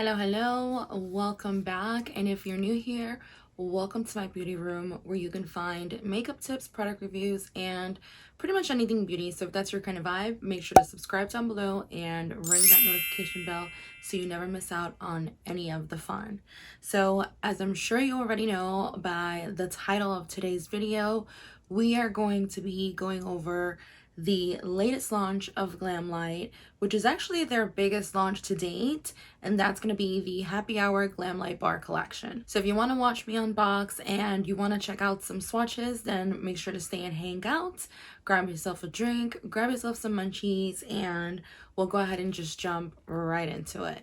Hello, welcome back. And if you're new here, welcome to my beauty room where you can find makeup tips, product reviews, and pretty much anything beauty. So if that's your kind of vibe, make sure to subscribe down below and ring that notification bell so you never miss out on any of the fun. So as I'm sure you already know by the title of today's video, we are going to be going over the latest launch of Glamlite, which is actually their biggest launch to date, and that's going to be the Happy Hour Glamlite Bar Collection. So if you want to watch me unbox and you want to check out some swatches, then make sure to stay and hang out, grab yourself a drink, grab yourself some munchies, and we'll go ahead and just jump right into it.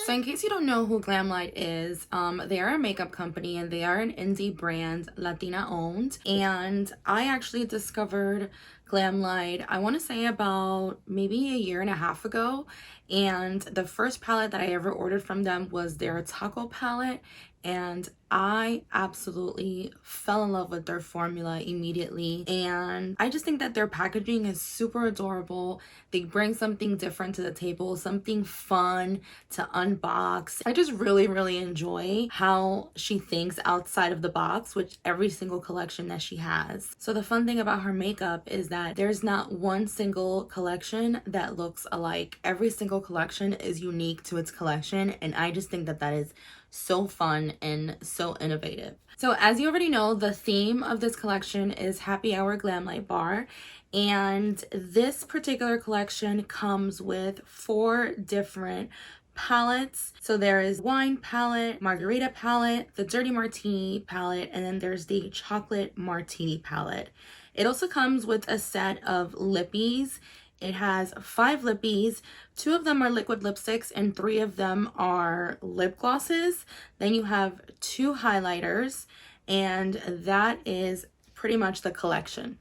So in case you don't know who Glamlite is, they are a makeup company and they are an indie brand, Latina owned. And I actually discovered Glamlite, I want to say about maybe a year and a half ago. And the first palette that I ever ordered from them was their taco palette. And I absolutely fell in love with their formula immediately. And I just think that their packaging is super adorable. They bring something different to the table, something fun to unbox. I just really enjoy how she thinks outside of the box with every single collection that she has. So the fun thing about her makeup is that there's not one single collection that looks alike. Every single collection is unique to its collection, and I just think that that is so fun and so innovative. So as you already know, the theme of this collection is Happy Hour Glamlite Bar, and this particular collection comes with 4 different palettes. So there is wine palette, margarita palette, the dirty martini palette, and then there's the chocolate martini palette. It also comes with a set of lippies. It has 5 lippies. 2 of them are liquid lipsticks and 3 of them are lip glosses. Then you have 2 highlighters, and that is pretty much the collection.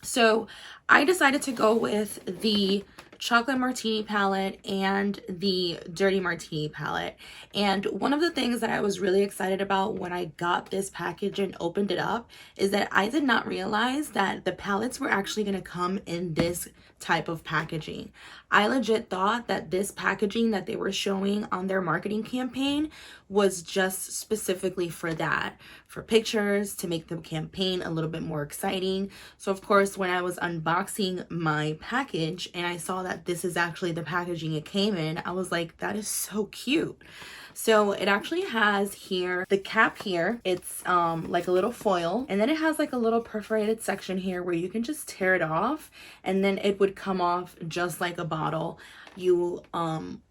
So I decided to go with the chocolate martini palette and the dirty martini palette. And one of the things that I was really excited about when I got this package and opened it up is that I did not realize that the palettes were actually going to come in this type of packaging. I legit thought that this packaging that they were showing on their marketing campaign was just specifically for that, for pictures, to make the campaign a little bit more exciting. So of course, when I was unboxing my package and I saw that this is actually the packaging it came in, I was like, that is so cute. So it actually has here, the cap here, it's like a little foil, and then it has like a little perforated section here where you can just tear it off and then it would come off just like a bottle. You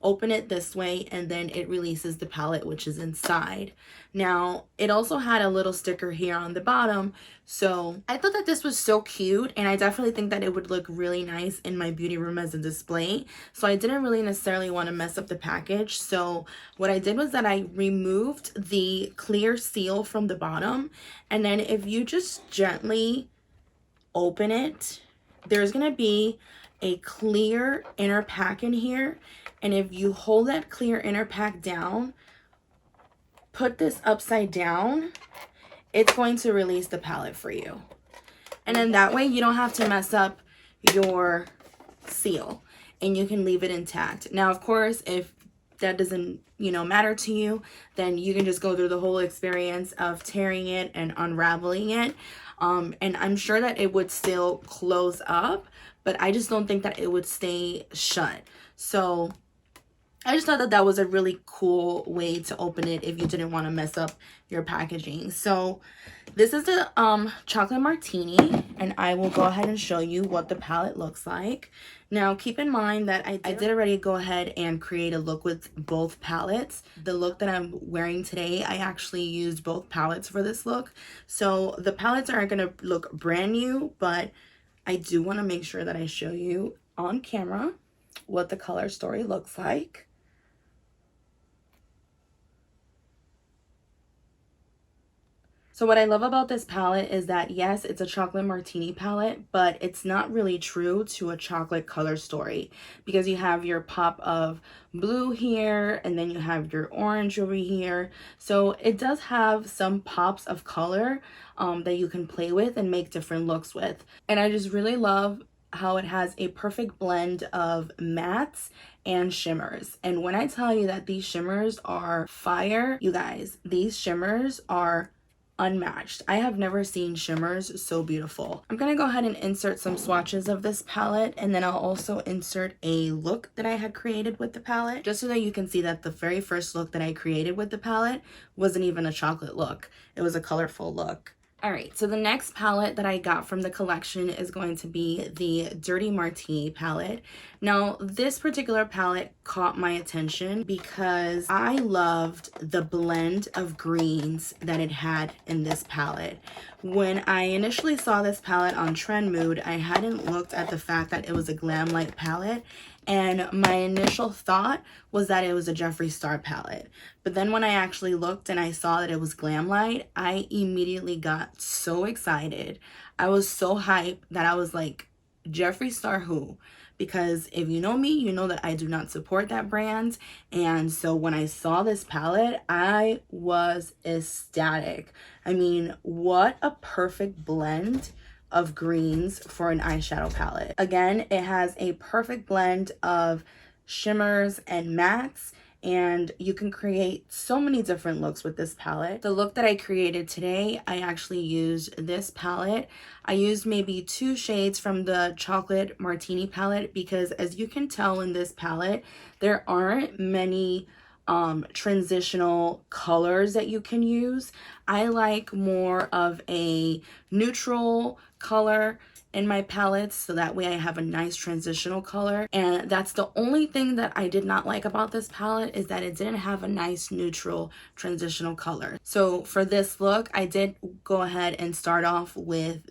open it this way and then it releases the palette, which is inside. Now it also had a little sticker here on the bottom, so I thought that this was so cute, and I definitely think that it would look really nice in my beauty room as a display. So I didn't really necessarily want to mess up the package, so what I did was that I removed the clear seal from the bottom, and then if you just gently open it, there's gonna be a clear inner pack in here, and if you hold that clear inner pack down, put this upside down, it's going to release the palette for you. And then that way you don't have to mess up your seal and you can leave it intact. Now, of course, if that doesn't, matter to you, then you can just go through the whole experience of tearing it and unraveling it. And I'm sure that it would still close up, but I just don't think that it would stay shut. So I just thought that that was a really cool way to open it if you didn't want to mess up your packaging. So this is the chocolate martini, and I will go ahead and show you what the palette looks like. Now keep in mind that I did already go ahead and create a look with both palettes. The look that I'm wearing today, I actually used both palettes for this look. So the palettes aren't going to look brand new, but I do want to make sure that I show you on camera what the color story looks like. So So what I love about this palette is that yes, it's a chocolate martini palette, but it's not really true to a chocolate color story, because you have your pop of blue here and then you have your orange over here. So it does have some pops of color that you can play with and make different looks with. And I just really love how it has a perfect blend of mattes and shimmers. And when I tell you that these shimmers are fire, you guys, these shimmers are unmatched. I have never seen shimmers so beautiful. I'm gonna go ahead and insert some swatches of this palette, and then I'll also insert a look that I had created with the palette, just so that you can see that the very first look that I created with the palette wasn't even a chocolate look. It was a colorful look. All right, so the next palette that I got from the collection is going to be the Dirty Martini palette. Now, this particular palette caught my attention because I loved the blend of greens that it had in this palette. When I initially saw this palette on Trendmood, I hadn't looked at the fact that it was a Glamlite palette, and my initial thought was that it was a Jeffree Star palette. But then when I actually looked and I saw that it was Glamlite, I immediately got so excited. I was so hyped that I was like, Jeffree Star who? Because if you know me, you know that I do not support that brand. And so when I saw this palette, I was ecstatic. I mean, what a perfect blend of greens for an eyeshadow palette. Again, it has a perfect blend of shimmers and mattes, and you can create so many different looks with this palette. The look that I created today, I actually used this palette. I used maybe 2 shades from the Chocolate Martini palette, because as you can tell in this palette, there aren't many transitional colors that you can use. I like more of a neutral color in my palettes, so that way I have a nice transitional color. And that's the only thing that I did not like about this palette, is that it didn't have a nice neutral transitional color. So for this look, I did go ahead and start off with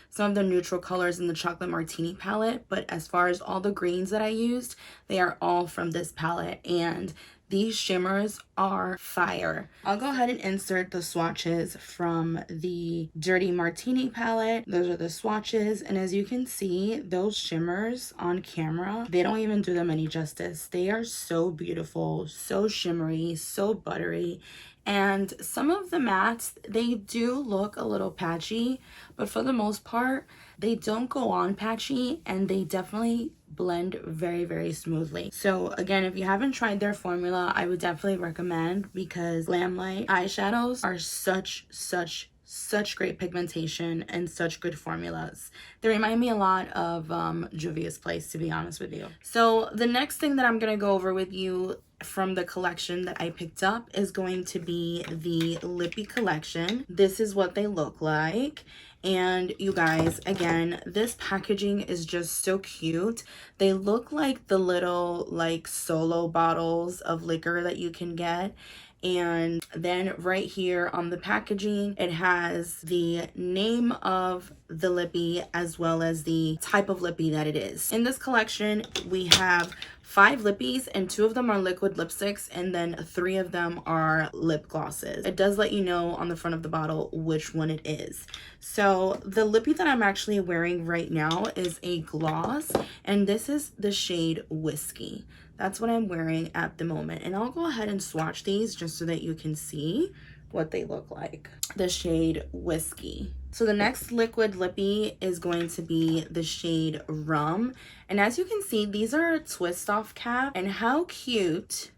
some of the neutral colors in the Chocolate Martini palette, but as far as all the greens that I used, they are all from this palette, and these shimmers are fire. I'll go ahead and insert the swatches from the Dirty Martini palette. Those are the swatches, and as you can see, those shimmers on camera, they don't even do them any justice. They are so beautiful, so shimmery, so buttery. And some of the mattes, they do look a little patchy, but for the most part, they don't go on patchy, and they definitely blend very, very smoothly. So again, if you haven't tried their formula, I would definitely recommend, because Glamlite eyeshadows are such great pigmentation and such good formulas. They remind me a lot of Juvia's Place, to be honest with you. So the next thing that I'm gonna go over with you from the collection that I picked up is going to be the Lippie collection. This is what they look like. And you guys, again, this packaging is just so cute. They look like the little like solo bottles of liquor that you can get. And then right here on the packaging, it has the name of the lippy as well as the type of lippy that it is. In this collection, we have 5 lippies, and 2 of them are liquid lipsticks, and then 3 of them are lip glosses. It does let you know on the front of the bottle which one it is. So the lippy that I'm actually wearing right now is a gloss, and this is the shade Whiskey. That's what I'm wearing at the moment. And I'll go ahead and swatch these just so that you can see what they look like. The shade Whiskey. So the next liquid lippy is going to be the shade Rum. And as you can see, these are a twist off cap. And how cute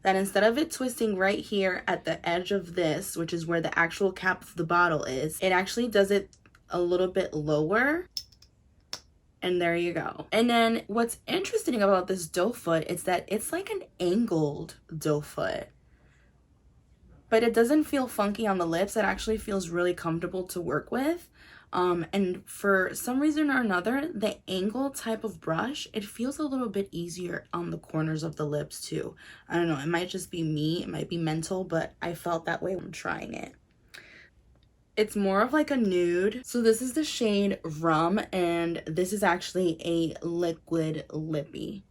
that instead of it twisting right here at the edge of this, which is where the actual cap of the bottle is, it actually does it a little bit lower. And there you go. And then what's interesting about this doe foot is that it's like an angled doe foot. But it doesn't feel funky on the lips. It actually feels really comfortable to work with. And for some reason or another, the angle type of brush, it feels a little bit easier on the corners of the lips too. I don't know, it might just be me, it might be mental, but I felt that way when trying it. It's more of like a nude. So this is the shade Rum, and this is actually a liquid lippy.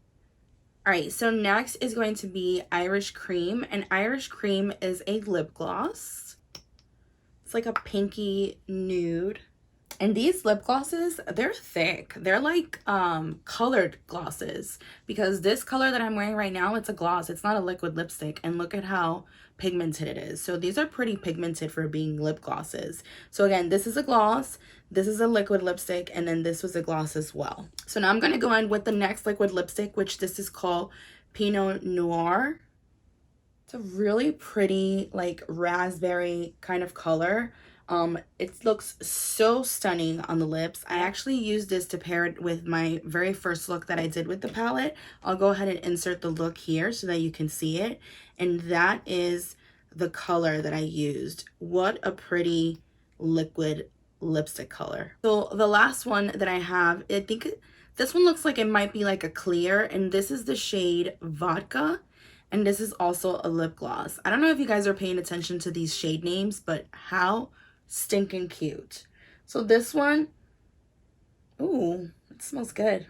All right, so next is going to be Irish Cream, and Irish Cream is a lip gloss. It's like a pinky nude. And these lip glosses, they're thick. They're like colored glosses, because this color that I'm wearing right now, it's a gloss. It's not a liquid lipstick. And look at how pigmented it is. So these are pretty pigmented for being lip glosses. So again, this is a gloss, this is a liquid lipstick, and then this was a gloss as well. So now I'm going to go in with the next liquid lipstick, which this is called Pinot Noir. It's a really pretty like raspberry kind of color. It looks so stunning on the lips. I actually used this to pair it with my very first look that I did with the palette. I'll go ahead and insert the look here so that you can see it. And that is the color that I used. What a pretty liquid lipstick color. So the last one that I have, I think this one looks like it might be like a clear, and this is the shade Vodka. And this is also a lip gloss. I don't know if you guys are paying attention to these shade names, but how stinking cute. So this one, ooh, it smells good.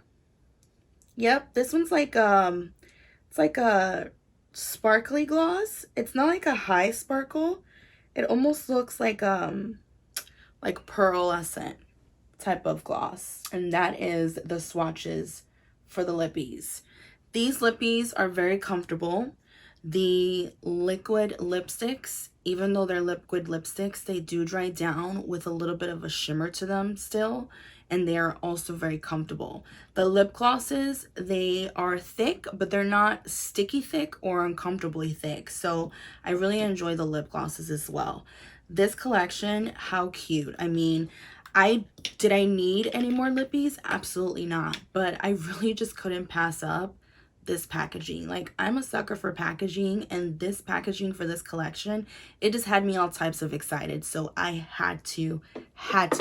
Yep, this one's like it's like a sparkly gloss. It's not like a high sparkle. It almost looks like pearlescent type of gloss. And that is the swatches for the lippies. These lippies are very comfortable. The liquid lipsticks, even though they're liquid lipsticks, they do dry down with a little bit of a shimmer to them still, and they are also very comfortable. The lip glosses, they are thick, but they're not sticky thick or uncomfortably thick, so I really enjoy the lip glosses as well. This collection, how cute. I mean, did I need any more lippies? Absolutely not, but I really just couldn't pass up this packaging. Like, I'm a sucker for packaging, and this packaging for this collection, it just had me all types of excited. So I had to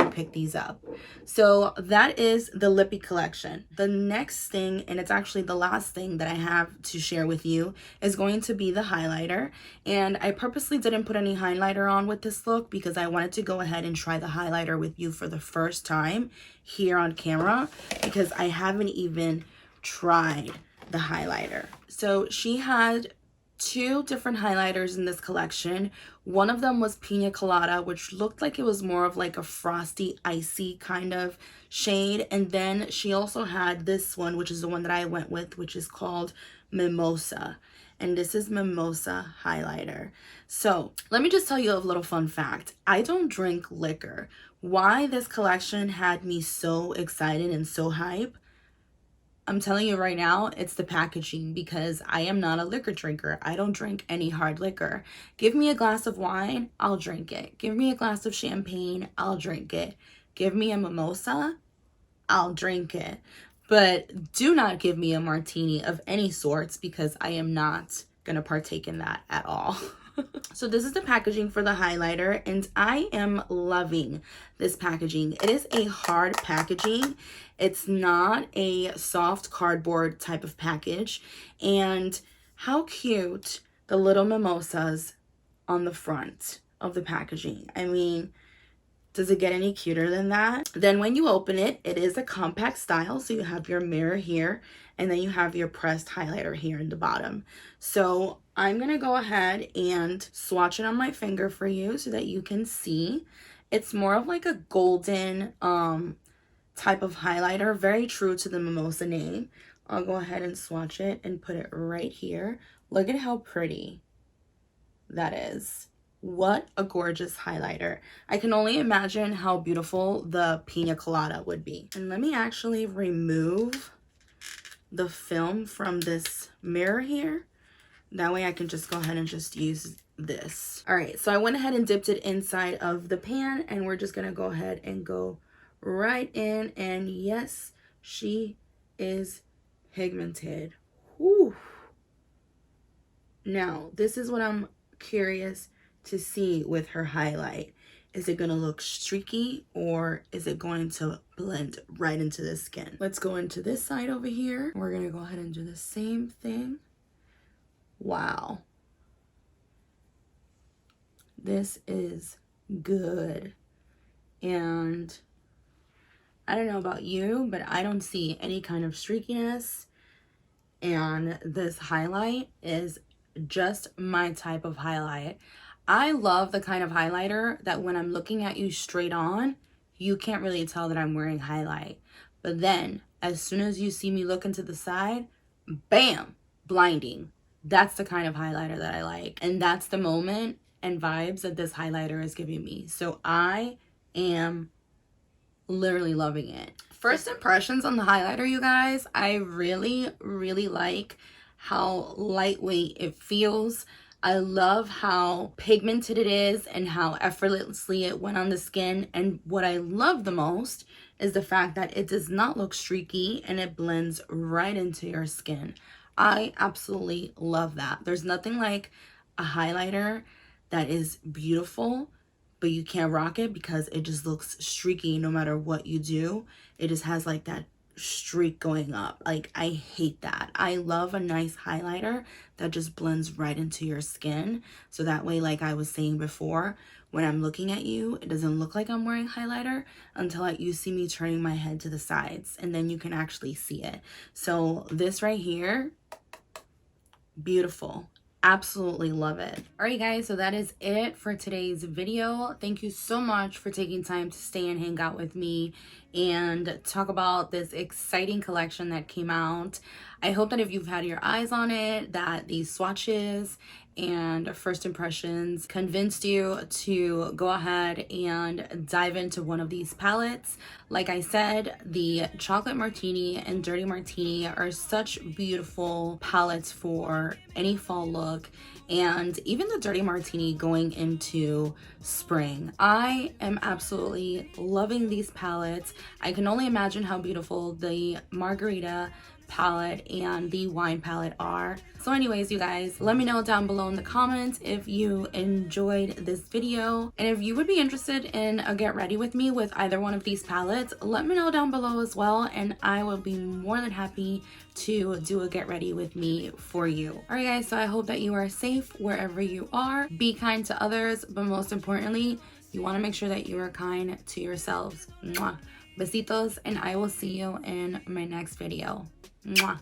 pick these up. So that is the lippy collection. The next thing, and it's actually the last thing that I have to share with you, is going to be the highlighter. And I purposely didn't put any highlighter on with this look because I wanted to go ahead and try the highlighter with you for the first time here on camera, because I haven't even tried the highlighter. So she had two different highlighters in this collection. One of them was Pina Colada, which looked like it was more of like a frosty, icy kind of shade. And then she also had this one, which is the one that I went with, which is called Mimosa. And this is Mimosa highlighter. So let me just tell you a little fun fact. I don't drink liquor. Why this collection had me so excited and so hype, I'm telling you right now, it's the packaging, because I am not a liquor drinker. I don't drink any hard liquor. Give me a glass of wine, I'll drink it. Give me a glass of champagne, I'll drink it. Give me a mimosa, I'll drink it. But do not give me a martini of any sorts, because I am not gonna partake in that at all. So this is the packaging for the highlighter, and I am loving this packaging. It is a hard packaging. It's not a soft cardboard type of package. And how cute the little mimosas on the front of the packaging. I mean, does it get any cuter than that? Then when you open it, it is a compact style. So you have your mirror here, and then you have your pressed highlighter here in the bottom. So I'm gonna go ahead and swatch it on my finger for you so that you can see. It's more of like a golden type of highlighter, very true to the Mimosa name. I'll go ahead and swatch it and put it right here. Look at how pretty that is. What a gorgeous highlighter. I can only imagine how beautiful the Pina Colada would be. And let me actually remove the film from this mirror here. That way I can just go ahead and just use this. All right, so I went ahead and dipped it inside of the pan, and we're just gonna go ahead and go right in. And yes, she is pigmented. Whew. Now, this is what I'm curious to see with her highlight. Is it gonna look streaky, or is it going to blend right into the skin? Let's go into this side over here. We're gonna go ahead and do the same thing. Wow. This is good. And I don't know about you, but I don't see any kind of streakiness. And this highlight is just my type of highlight. I love the kind of highlighter that when I'm looking at you straight on, you can't really tell that I'm wearing highlight. But then, as soon as you see me looking to the side, bam, blinding. That's the kind of highlighter that I like. And that's the moment and vibes that this highlighter is giving me. So I am literally loving it. First impressions on the highlighter, you guys, I really like how lightweight it feels. I love how pigmented it is and how effortlessly it went on the skin. And what I love the most is the fact that it does not look streaky and it blends right into your skin. I absolutely love that. There's nothing like a highlighter that is beautiful, but you can't rock it because it just looks streaky no matter what you do. It just has like that streak going up. Like, I hate that. I love a nice highlighter that just blends right into your skin. So that way, like I was saying before, when I'm looking at you, it doesn't look like I'm wearing highlighter until you see me turning my head to the sides, and then you can actually see it. So this right here, beautiful. Absolutely love it. All right, guys, so that is it for today's video. Thank you so much for taking time to stay and hang out with me and talk about this exciting collection that came out. I hope that if you've had your eyes on it, that these swatches and first impressions convinced you to go ahead and dive into one of these palettes. Like I said, the Chocolate Martini and Dirty Martini are such beautiful palettes for any fall look, and even the Dirty Martini going into spring. I am absolutely loving these palettes. I can only imagine how beautiful the Margarita palette and the wine palette are. So anyways, you guys, let me know down below in the comments if you enjoyed this video, and if you would be interested in a get ready with me with either one of these palettes, let me know down below as well, and I will be more than happy to do a get ready with me for you. All right, guys, so I hope that you are safe wherever you are. Be kind to others, but most importantly, you want to make sure that you are kind to yourselves. Mwah. Besitos, and I will see you in my next video. Mwah.